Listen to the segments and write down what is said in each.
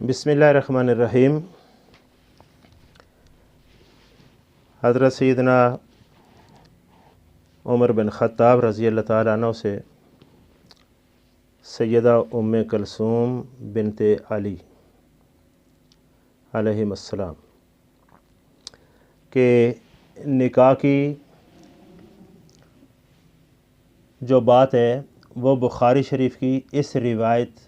بسم اللہ الرحمن الرحیم۔ حضرت سیدنا عمر بن خطاب رضی اللہ تعالیٰ عنہ سے سیدہ ام کلثوم بنت علی علیہم السلام کے نکاح کی جو بات ہے وہ بخاری شریف کی اس روایت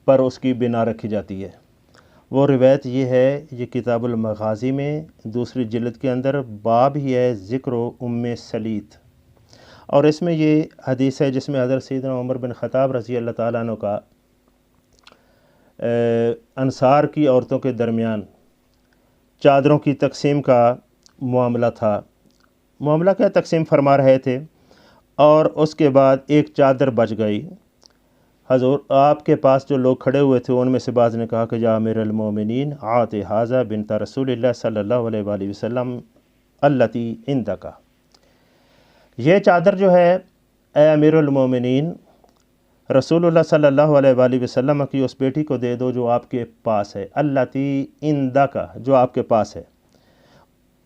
پر اس کی بنا رکھی جاتی ہے۔ وہ روایت یہ ہے، یہ کتاب المغازی میں دوسری جلد کے اندر باب ہی ہے ذکر و ام سلیت، اور اس میں یہ حدیث ہے جس میں حضرت سیدنا عمر بن خطاب رضی اللہ تعالیٰ عنہ کا انصار کی عورتوں کے درمیان چادروں کی تقسیم کا معاملہ تھا۔ معاملہ کیا تقسیم فرما رہے تھے، اور اس کے بعد ایک چادر بچ گئی۔ حضور آپ کے پاس جو لوگ کھڑے ہوئے تھے ان میں سے بعض نے کہا کہ یا امیر المومنین آت حاذا بنت رسول اللہ صلی اللہ علیہ وآلہ وسلم التی عندک، یہ چادر جو ہے اے امیر المومنین رسول اللہ صلی اللہ علیہ وآلہ وسلم کی اس بیٹی کو دے دو جو آپ کے پاس ہے، التی عندک جو آپ کے پاس ہے۔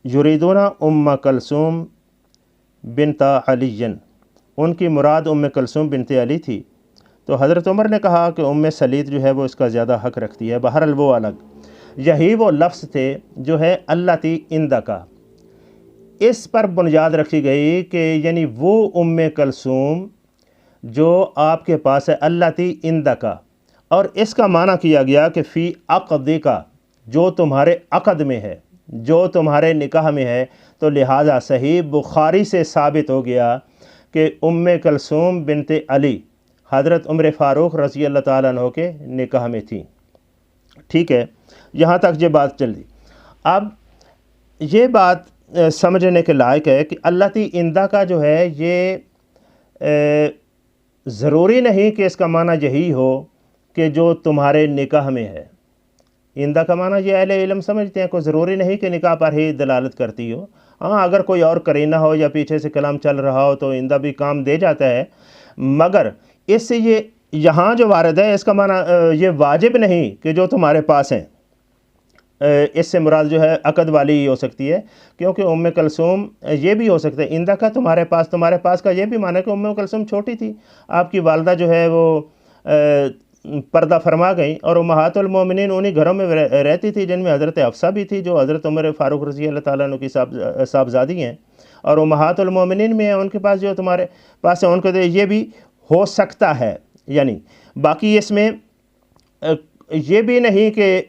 یریدون ام کلثوم بنت علی، ان کی مراد ام کلثوم بنت علی تھی۔ تو حضرت عمر نے کہا کہ ام سلیت جو ہے وہ اس کا زیادہ حق رکھتی ہے۔ بہرحال وہ الگ، یہی وہ لفظ تھے جو ہے التی عندک، اس پر بنیاد رکھی گئی کہ یعنی وہ ام کلثوم جو آپ کے پاس ہے التی عندک، اور اس کا معنی کیا گیا کہ فی عقدک، جو تمہارے عقد میں ہے، جو تمہارے نکاح میں ہے۔ تو لہٰذا صحیح بخاری سے ثابت ہو گیا کہ ام کلثوم بنت علی حضرت عمر فاروق رضی اللہ تعالیٰ عنہ کے نکاح میں تھیں۔ ٹھیک ہے، یہاں تک یہ بات چل دی۔ اب یہ بات سمجھنے کے لائق ہے کہ التی عندک کا جو ہے یہ ضروری نہیں کہ اس کا معنی یہی ہو کہ جو تمہارے نکاح میں ہے۔ عندک کا معنی یہ اہل علم سمجھتے ہیں، کوئی ضروری نہیں کہ نکاح پر ہی دلالت کرتی ہو۔ ہاں، اگر کوئی اور قرینہ ہو یا پیچھے سے کلام چل رہا ہو تو عندہ بھی کام دے جاتا ہے، مگر اس سے یہ یہاں جو وارد ہے اس کا معنی یہ واجب نہیں کہ جو تمہارے پاس ہیں۔ اس سے مراد جو ہے عقد والی ہی ہو سکتی ہے، کیونکہ ام کلثوم یہ بھی ہو سکتا ہے عندہ کا تمہارے پاس کا یہ بھی معنی ہے کہ ام کلثوم چھوٹی تھی، آپ کی والدہ جو ہے وہ پردہ فرما گئیں، اور امہات المومنین انہی گھروں میں رہتی تھی جن میں حضرت حفصہ بھی تھی جو حضرت عمر فاروق رضی اللہ تعالیٰ عنہ کی صاحبزادی ہیں، اور امہات المومنین میں ان کے پاس جو تمہارے پاس ہے ان کو یہ بھی ہو سکتا ہے۔ یعنی باقی اس میں یہ بھی نہیں کہ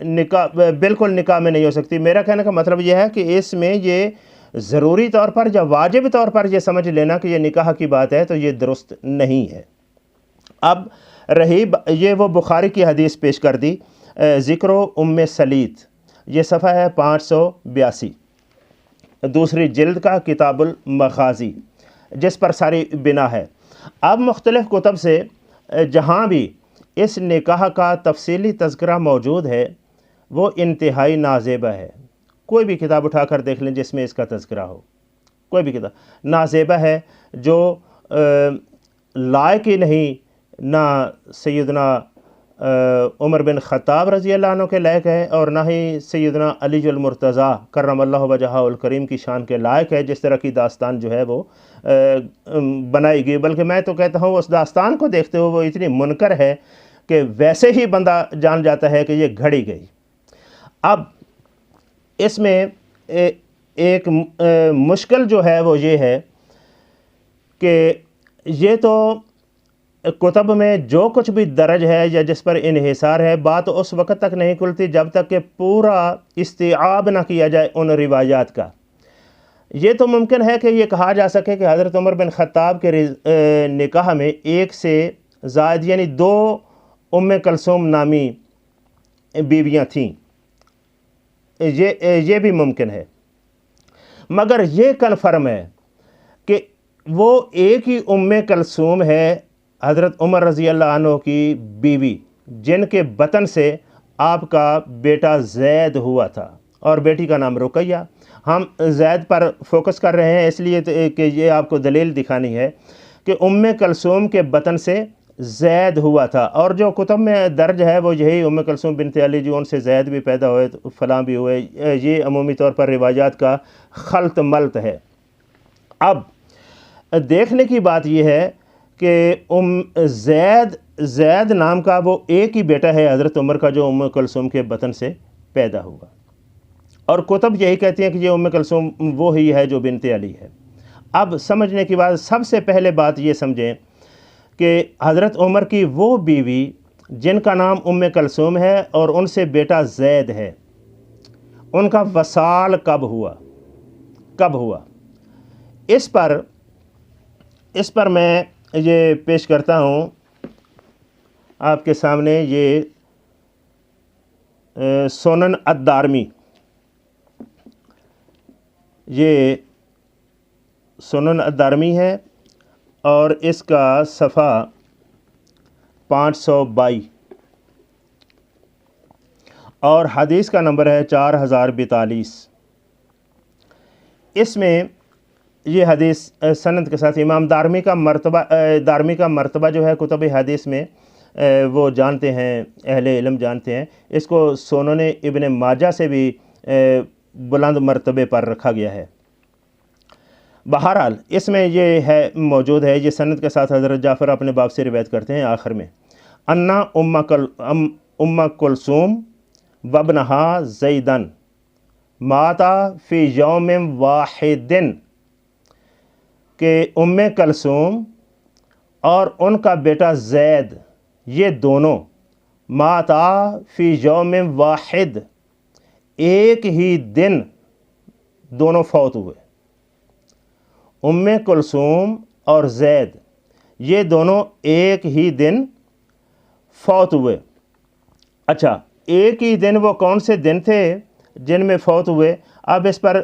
نکاح بالکل نکاح میں نہیں ہو سکتی۔ میرا کہنے کا مطلب یہ ہے کہ اس میں یہ ضروری طور پر یا واجب طور پر یہ سمجھ لینا کہ یہ نکاح کی بات ہے تو یہ درست نہیں ہے۔ اب رہی یہ وہ بخاری کی حدیث پیش کر دی، ذکر و ام سلیت، یہ صفحہ ہے 582 دوسری جلد کا کتاب المغازی، جس پر ساری بنا ہے۔ اب مختلف کتب سے جہاں بھی اس نکاح کا تفصیلی تذکرہ موجود ہے وہ انتہائی نازیبہ ہے۔ کوئی بھی کتاب اٹھا کر دیکھ لیں جس میں اس کا تذکرہ ہو، کوئی بھی کتاب نازیبہ ہے، جو لائق ہی نہیں نہ سیدنا عمر بن خطاب رضی اللہ عنہ کے لائق ہے، اور نہ ہی سیدنا علی المرتضیٰ کرم اللہ وجہہ الکریم کی شان کے لائق ہے جس طرح کی داستان جو ہے وہ بنائی گئی۔ بلکہ میں تو کہتا ہوں اس داستان کو دیکھتے ہوئے وہ اتنی منکر ہے کہ ویسے ہی بندہ جان جاتا ہے کہ یہ گھڑی گئی۔ اب اس میں ایک مشکل جو ہے وہ یہ ہے کہ یہ تو کتب میں جو کچھ بھی درج ہے یا جس پر انحصار ہے، بات اس وقت تک نہیں کھلتی جب تک کہ پورا استیعاب نہ کیا جائے ان روایات کا۔ یہ تو ممکن ہے کہ یہ کہا جا سکے کہ حضرت عمر بن خطاب کے نکاح میں ایک سے زائد یعنی 2 ام کلثوم نامی بیویاں تھیں، یہ بھی ممکن ہے، مگر یہ کنفرم ہے کہ وہ ایک ہی ام کلثوم ہے حضرت عمر رضی اللہ عنہ کی بیوی، جن کے بطن سے آپ کا بیٹا زید ہوا تھا، اور بیٹی کا نام رقیہ۔ ہم زید پر فوکس کر رہے ہیں اس لیے کہ یہ آپ کو دلیل دکھانی ہے کہ ام کلثوم کے بطن سے زید ہوا تھا، اور جو کتب میں درج ہے وہ یہی ام کلثوم بنت علی جو ان سے زید بھی پیدا ہوئے فلاں بھی ہوئے، یہ عمومی طور پر روایات کا خلط ملط ہے۔ اب دیکھنے کی بات یہ ہے کہ زید نام کا وہ ایک ہی بیٹا ہے حضرت عمر کا جو ام کلثوم کے بطن سے پیدا ہوا، اور کتب یہی کہتی ہیں کہ یہ ام کلثوم وہی ہے جو بنت علی ہے۔ اب سمجھنے کی بات، سب سے پہلے بات یہ سمجھیں کہ حضرت عمر کی وہ بیوی جن کا نام ام کلثوم ہے اور ان سے بیٹا زید ہے، ان کا وصال کب ہوا؟ اس پر میں یہ پیش کرتا ہوں آپ کے سامنے، یہ سنن الدارمی، یہ سنن الدارمی ہے اور اس کا صفحہ 522 اور حدیث کا نمبر ہے 4042۔ اس میں یہ حدیث سند کے ساتھ امام دارمی کا مرتبہ جو ہے کتب حدیث میں وہ جانتے ہیں، اہل علم جانتے ہیں، اس کو سنن ابن ماجہ سے بھی بلند مرتبے پر رکھا گیا ہے۔ بہرحال اس میں یہ موجود ہے، یہ سند کے ساتھ حضرت جعفر اپنے باپ سے روایت کرتے ہیں آخر میں، انا ام کلثوم وابنہا زیدن ماتا فی یوم واحد، کہ ام کلثوم اور ان کا بیٹا زید یہ دونوں ماتا فی یوم واحد، ایک ہی دن دونوں فوت ہوئے۔ ام کلثوم اور زید یہ دونوں ایک ہی دن فوت ہوئے۔ اچھا، ایک ہی دن وہ کون سے دن تھے جن میں فوت ہوئے؟ اب اس پر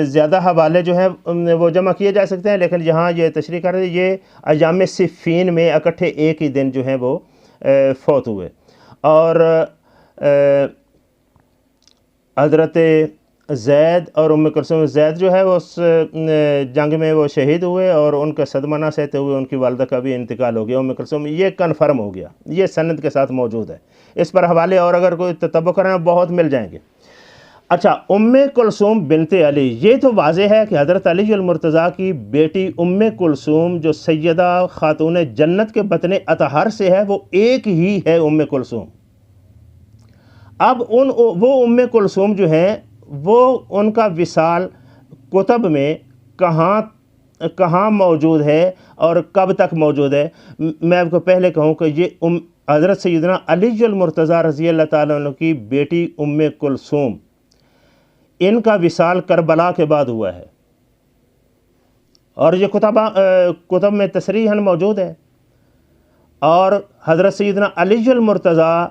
زیادہ حوالے جو ہیں وہ جمع کیے جا سکتے ہیں، لیکن یہاں یہ تشریح کر رہے ہیں یہ ایام صفین میں اکٹھے ایک ہی دن جو ہیں وہ فوت ہوئے، اور حضرت زید اور ام کلثوم، زید جو ہے وہ اس جنگ میں وہ شہید ہوئے اور ان کا صدمہ نہ سہتے ہوئے ان کی والدہ کا بھی انتقال ہو گیا۔ ام کلثوم یہ کنفرم ہو گیا، یہ سند کے ساتھ موجود ہے، اس پر حوالے اور اگر کوئی تتبع کریں بہت مل جائیں گے۔ اچھا، ام کلثوم بنت علی، یہ تو واضح ہے کہ حضرت علی المرتضیٰ کی بیٹی ام کلثوم جو سیدہ خاتون جنت کے بطن اطہر سے ہے وہ ایک ہی ہے ام کلثوم۔ اب وہ ام کلثوم جو ہیں وہ ان کا وصال کتب میں کہاں موجود ہے اور کب تک موجود ہے؟ میں آپ کو پہلے کہوں کہ یہ حضرت سیدنا علی المرتضیٰ رضی اللہ تعالیٰ عنہ کی بیٹی ام کلثوم، ان کا وصال کربلا کے بعد ہوا ہے، اور یہ کتب میں تصریحاً موجود ہے، اور حضرت سیدنا علی المرتضیٰ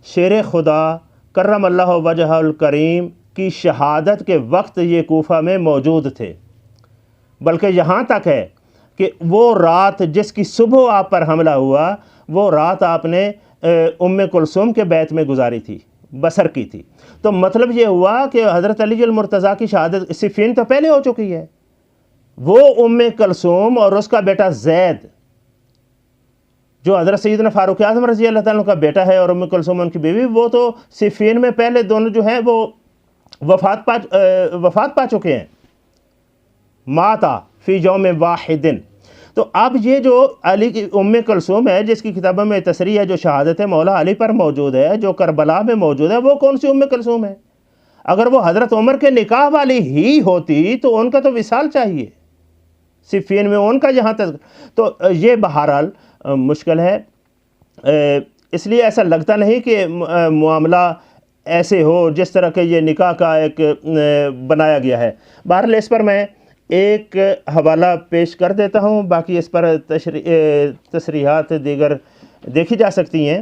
شیر خدا کرم اللہ وجہ الکریم کی شہادت کے وقت یہ کوفہ میں موجود تھے، بلکہ یہاں تک ہے کہ وہ رات جس کی صبح آپ پر حملہ ہوا وہ رات آپ نے ام کلثوم کے بیت میں گزاری تھی، بسر کی تھی۔ تو مطلب یہ ہوا کہ حضرت علی المرتضیٰ کی شہادت صفین تو پہلے ہو چکی ہے، وہ ام کلثوم اور اس کا بیٹا زید جو حضرت سیدنا فاروق اعظم رضی اللہ تعالیٰ کا بیٹا ہے اور ام کلثوم ان کی بیوی، وہ تو صفین میں پہلے دونوں جو ہیں وہ وفات پا چکے ہیں، ماتا فی یوم واحد۔ تو اب یہ جو علی کی ام کلثوم ہے جس کی کتابوں میں تصریح ہے، جو شہادت مولا علی پر موجود ہے، جو کربلا میں موجود ہے، وہ کون سی ام کلثوم ہے؟ اگر وہ حضرت عمر کے نکاح والی ہی ہوتی تو ان کا تو وصال چاہیے صفین میں، ان کا جہاں تک، تو یہ بہرحال مشکل ہے، اس لیے ایسا لگتا نہیں کہ معاملہ ایسے ہو جس طرح کہ یہ نکاح کا ایک بنایا گیا ہے۔ بہرحال اس پر میں ایک حوالہ پیش کر دیتا ہوں، باقی اس پر تصریحات دیگر دیکھی جا سکتی ہیں،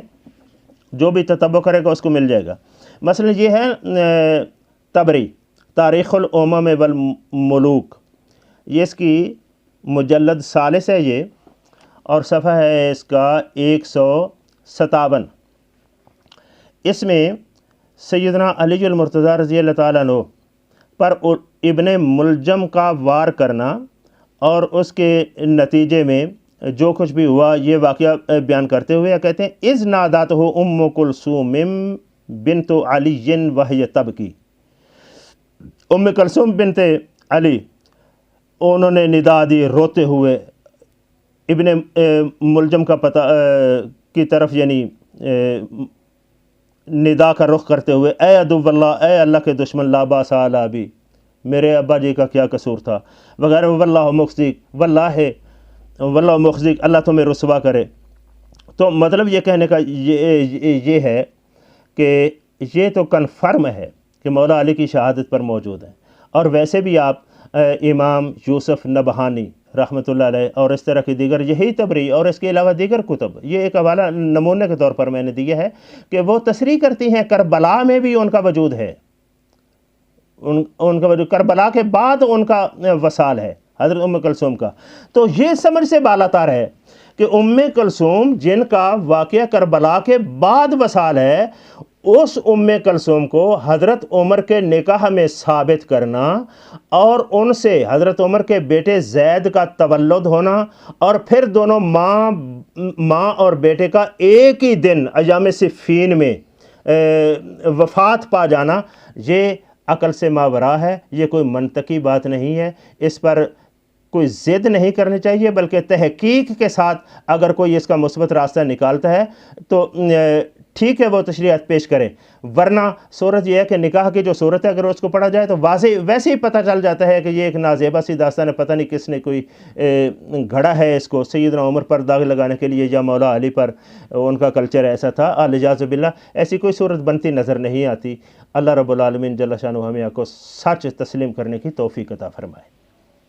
جو بھی تتبع کرے گا اس کو مل جائے گا۔ مثلا یہ ہے طبری تاریخ الامم والملوک، یہ اس کی مجلد ثالث ہے یہ، اور صفحہ ہے اس کا 157۔ اس میں سیدنا علی المرتضیٰ رضی اللہ تعالیٰ عنہ پر ابن ملجم کا وار کرنا اور اس کے نتیجے میں جو کچھ بھی ہوا یہ واقعہ بیان کرتے ہوئے کہتے ہیں اذ ناداتہ ام کلثوم بنت علی وہی تبکی، ام کلثوم بنت علی انہوں نے ندا دی روتے ہوئے ابن ملجم کا پتہ کی طرف، یعنی ندا کا رخ کرتے ہوئے اے عدو اللہ، اے اللہ کے دشمن، لا باس علی ابی، میرے ابا جی کا کیا قصور تھا، وغیرہ، واللہ مخزیک، واللہ مخزیک، اللہ تمہیں رسوا کرے۔ تو مطلب یہ کہنے کا یہ ہے کہ یہ تو کنفرم ہے کہ مولا علی کی شہادت پر موجود ہے، اور ویسے بھی آپ امام یوسف نبہانی رحمۃ اللہ علیہ اور اس طرح کی دیگر، یہی تبری اور اس کے علاوہ دیگر کتب، یہ ایک حوالہ نمونے کے طور پر میں نے دیا ہے کہ وہ تصریح کرتی ہیں کربلا میں بھی ان کا وجود ہے، ان کا وجود کربلا کے بعد ان کا وصال ہے حضرت ام کلثوم کا۔ تو یہ سمجھ سے بالاتر ہے کہ ام کلثوم جن کا واقعہ کربلا کے بعد وصال ہے، اس ام کلثوم کو حضرت عمر کے نکاح میں ثابت کرنا اور ان سے حضرت عمر کے بیٹے زید کا تولد ہونا اور پھر دونوں ماں اور بیٹے کا ایک ہی دن ایام صفین میں وفات پا جانا، یہ عقل سے ماورا ہے، یہ کوئی منطقی بات نہیں ہے، اس پر کوئی ضد نہیں کرنی چاہیے، بلکہ تحقیق کے ساتھ اگر کوئی اس کا مثبت راستہ نکالتا ہے تو ٹھیک ہے وہ تشریحات پیش کرے، ورنہ صورت یہ ہے کہ نکاح کی جو صورت ہے اگر اس کو پڑھا جائے تو واضح ویسے ہی پتہ چل جاتا ہے کہ یہ ایک نازیبہ سی داستان ہے، پتہ نہیں کس نے کوئی گھڑا ہے اس کو سیدنا عمر پر داغ لگانے کے لیے یا مولا علی پر، ان کا کلچر ایسا تھا، الاعوذ باللہ، ایسی کوئی صورت بنتی نظر نہیں آتی۔ اللہ رب العالمین جل شانہ ہمیں کو سچ تسلیم کرنے کی توفیق عطا فرمائے۔